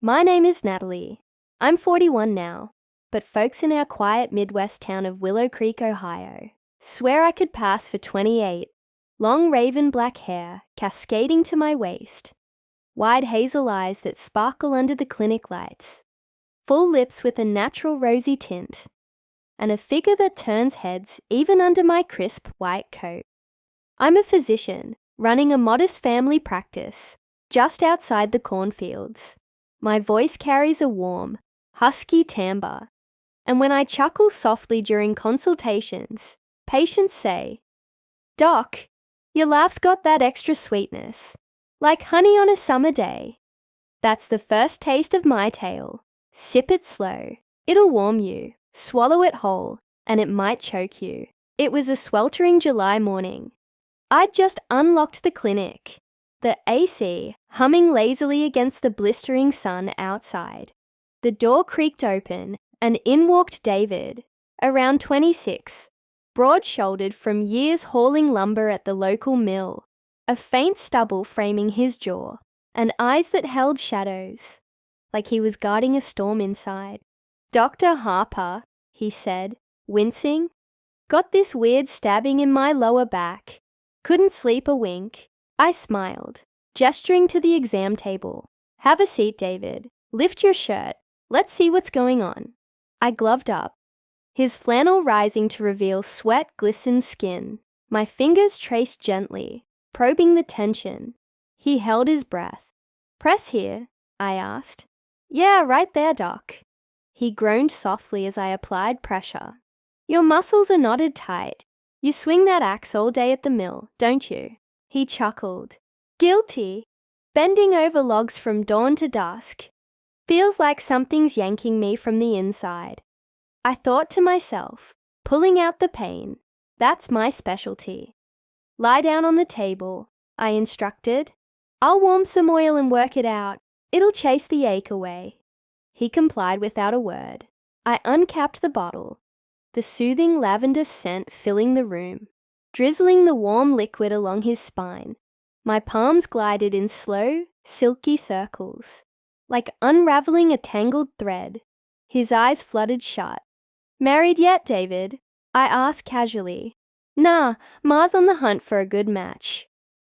My name is Natalie. I'm 41 now, but folks in our quiet Midwest town of Willow Creek, Ohio, swear I could pass for 28. Long raven black hair cascading to my waist, wide hazel eyes that sparkle under the clinic lights, full lips with a natural rosy tint, and a figure that turns heads even under my crisp white coat. I'm a physician running a modest family practice just outside the cornfields. My voice carries a warm, husky timbre, and when I chuckle softly during consultations, patients say, "Doc, your laugh's got that extra sweetness, like honey on a summer day." That's the first taste of my tale. Sip it slow. It'll warm you. Swallow it whole, and it might choke you. It was a sweltering July morning. I'd just unlocked the clinic, the AC humming lazily against the blistering sun outside. The door creaked open, and in walked David, around 26, broad-shouldered from years hauling lumber at the local mill, a faint stubble framing his jaw, and eyes that held shadows, like he was guarding a storm inside. "Dr. Harper," he said, wincing. "Got this weird stabbing in my lower back. Couldn't sleep a wink." I smiled, gesturing to the exam table. "Have a seat, David. Lift your shirt. Let's see what's going on." I gloved up, his flannel rising to reveal sweat-glistened skin. My fingers traced gently, probing the tension. He held his breath. "Press here?" I asked. "Yeah, right there, Doc." He groaned softly as I applied pressure. "Your muscles are knotted tight. You swing that axe all day at the mill, don't you?" He chuckled. "Guilty. Bending over logs from dawn to dusk. Feels like something's yanking me from the inside." I thought to myself, pulling out the pain, that's my specialty. "Lie down on the table," I instructed. "I'll warm some oil and work it out. It'll chase the ache away." He complied without a word. I uncapped the bottle, the soothing lavender scent filling the room, drizzling the warm liquid along his spine. My palms glided in slow, silky circles, like unraveling a tangled thread. His eyes fluttered shut. "Married yet, David?" I asked casually. "Nah, Ma's on the hunt for a good match."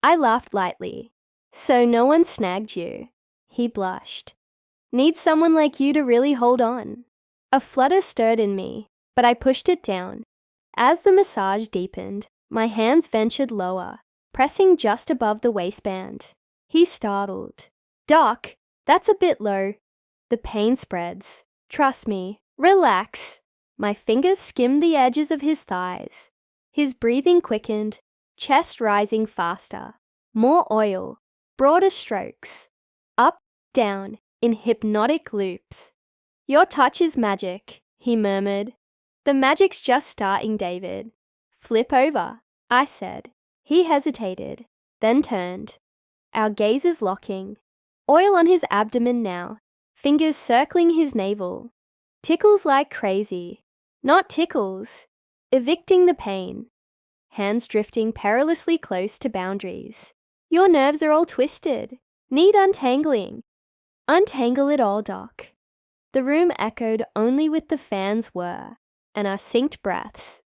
I laughed lightly. "So no one snagged you?" He blushed. "Need someone like you to really hold on." A flutter stirred in me, but I pushed it down. As the massage deepened, my hands ventured lower, pressing just above the waistband. He startled. "Doc, that's a bit low." "The pain spreads. Trust me. Relax." My fingers skimmed the edges of his thighs. His breathing quickened, chest rising faster. More oil, broader strokes. Up, down, in hypnotic loops. "Your touch is magic," he murmured. "The magic's just starting, David." "Flip over," I said. He hesitated, then turned. Our gazes locking. Oil on his abdomen now, fingers circling his navel. Tickles like crazy. Not tickles. Evicting the pain. Hands drifting perilously close to boundaries. "Your nerves are all twisted. Need untangling." "Untangle it all, Doc." The room echoed only with the fan's whir and our synced breaths.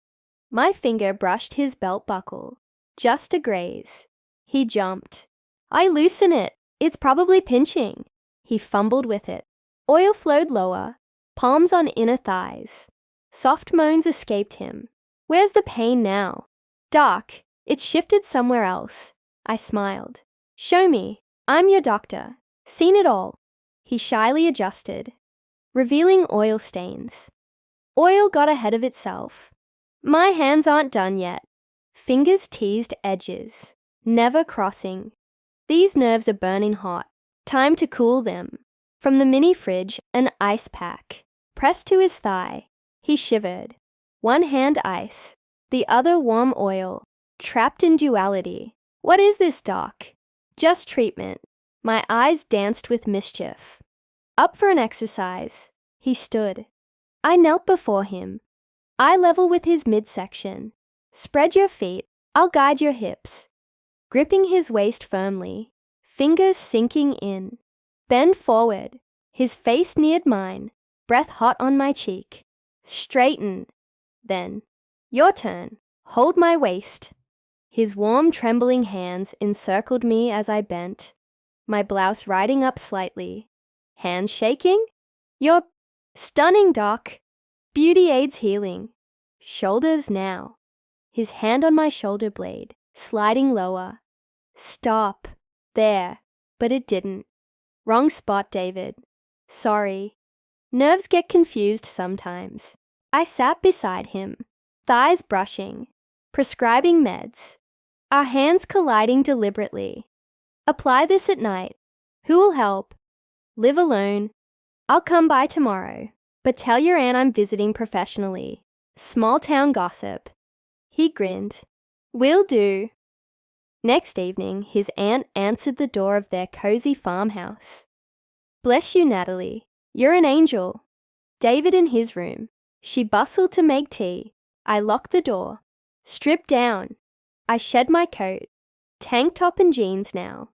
My finger brushed his belt buckle. Just a graze. He jumped. "I loosen it. It's probably pinching." He fumbled with it. Oil flowed lower, palms on inner thighs. Soft moans escaped him. "Where's the pain now?" "Doc, it's shifted somewhere else." I smiled. "Show me. I'm your doctor. Seen it all." He shyly adjusted, revealing oil stains. Oil got ahead of itself. My hands aren't done yet. Fingers teased edges, never crossing. "These nerves are burning hot. Time to cool them." From the mini fridge, an ice pack, pressed to his thigh. He shivered. One hand ice, the other warm oil, trapped in duality. "What is this, Doc?" "Just treatment." My eyes danced with mischief. "Up for an exercise." He stood. I knelt before him, eye level with his midsection. "Spread your feet. I'll guide your hips." Gripping his waist firmly, fingers sinking in. "Bend forward." His face neared mine, breath hot on my cheek. Straighten. Then, your turn. Hold my waist. His warm, trembling hands encircled me as I bent, my blouse riding up slightly. Hands shaking? You're stunning, Doc. Beauty aids healing. Shoulders now. His hand on my shoulder blade, sliding lower. Stop. There. But it didn't. Wrong spot, David. Sorry. Nerves get confused sometimes. I sat beside him, thighs brushing, prescribing meds, our hands colliding deliberately. Apply this at night. Who will help? Live alone. I'll come by tomorrow, but tell your aunt I'm visiting professionally. Small town gossip. He grinned. Will do. Next evening, his aunt answered the door of their cozy farmhouse. Bless you, Natalie. You're an angel. David in his room. She bustled to make tea. I locked the door. Stripped down. I shed my coat. Tank top and jeans now.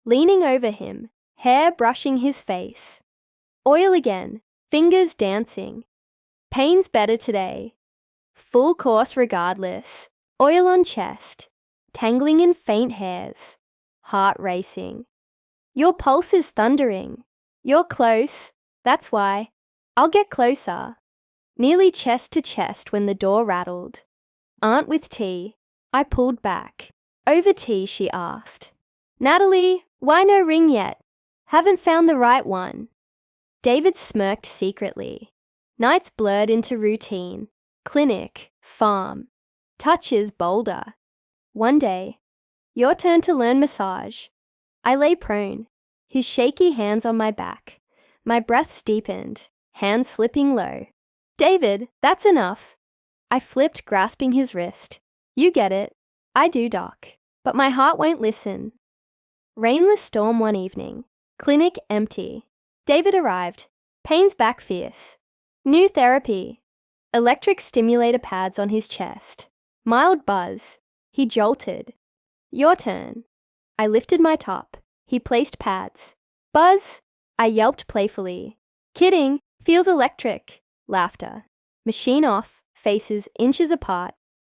Leaning over him, hair brushing his face. Oil again, fingers dancing. Pain's better today. Full course regardless. Oil on chest. Tangling in faint hairs. Heart racing. Your pulse is thundering. You're close. That's why. I'll get closer. Nearly chest to chest when the door rattled. Aunt with tea. I pulled back. Over tea, she asked. Natalie, why no ring yet? Haven't found the right one. David smirked secretly. Nights blurred into routine. Clinic, farm. Touches bolder. One day, your turn to learn massage. I lay prone, his shaky hands on my back. My breaths deepened, hands slipping low. David, that's enough. I flipped, grasping his wrist. You get it. I do, Doc. But my heart won't listen. Rainless storm one evening. Clinic empty. David arrived. Pain's back fierce. New therapy. Electric stimulator pads on his chest. Mild buzz. He jolted. Your turn. I lifted my top. He placed pads. Buzz. I yelped playfully. Kidding. Feels electric. Laughter. Machine off. Faces inches apart.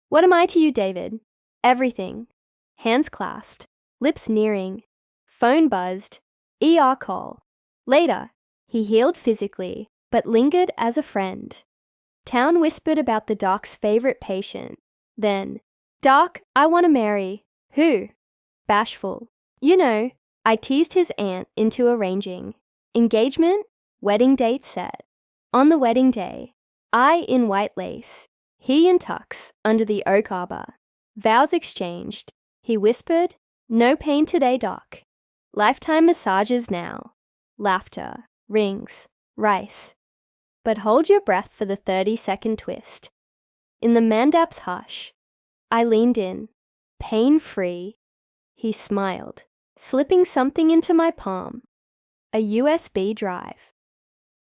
What am I to you, David? Everything. Hands clasped. Lips nearing. Phone buzzed. ER call. Later. He healed physically, but lingered as a friend. Town whispered about the doc's favorite patient. Then, Doc, I want to marry. Who? Bashful. You know, I teased his aunt into arranging. Engagement, wedding date set. On the wedding day, I in white lace, he in tux under the oak arbor. Vows exchanged. He whispered, no pain today, Doc. Lifetime massages now. Laughter, rings, rice. But hold your breath for the 30-second twist. In the mandap's hush, I leaned in, pain-free. He smiled, slipping something into my palm. A USB drive.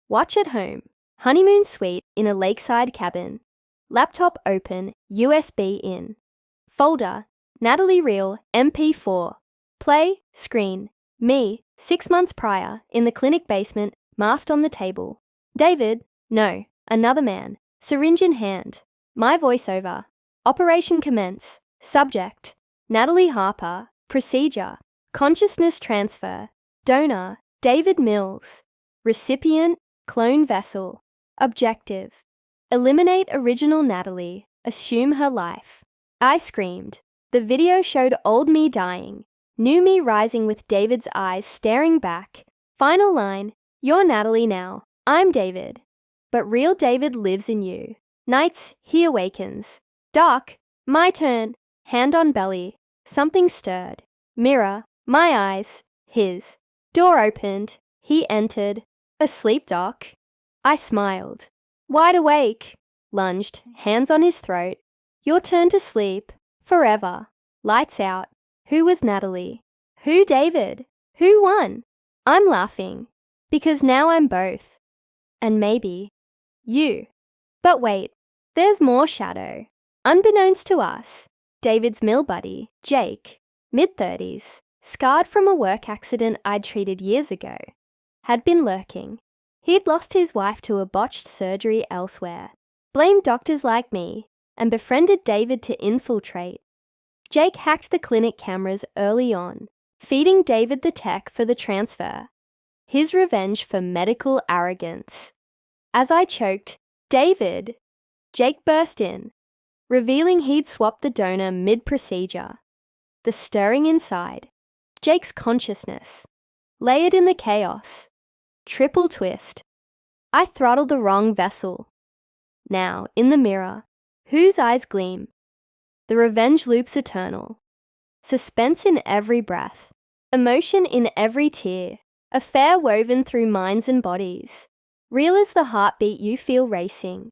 Watch at home. Honeymoon suite in a lakeside cabin. Laptop open, USB in. Folder, Natalie Reel, MP4. Play, screen. Me, 6 months prior, in the clinic basement, masked on the table. David, no, another man, syringe in hand. My voiceover. Operation commence. Subject, Natalie Harper. Procedure, consciousness transfer. Donor, David Mills. Recipient, clone vessel. Objective, eliminate original Natalie. Assume her life. I screamed. The video showed old me dying. New me rising with David's eyes staring back. Final line, you're Natalie now. I'm David. But real David lives in you. Nights, he awakens. Doc, my turn. Hand on belly. Something stirred. Mirror, my eyes, his. Door opened. He entered. Asleep, Doc. I smiled. Wide awake. Lunged, hands on his throat. Your turn to sleep. Forever. Lights out. Who was Natalie? Who David? Who won? I'm laughing. Because now I'm both. And maybe you. But wait, there's more shadow. Unbeknownst to us, David's mill buddy, Jake, mid-30s, scarred from a work accident I'd treated years ago, had been lurking. He'd lost his wife to a botched surgery elsewhere, blamed doctors like me, and befriended David to infiltrate. Jake hacked the clinic cameras early on, feeding David the tech for the transfer. His revenge for medical arrogance. As I choked, "David!" Jake burst in, revealing he'd swapped the donor mid-procedure. The stirring inside, Jake's consciousness, layered in the chaos. Triple twist. I throttled the wrong vessel. Now, in the mirror, whose eyes gleam? The revenge loop's eternal. Suspense in every breath, emotion in every tear, affair woven through minds and bodies. Real as the heartbeat you feel racing.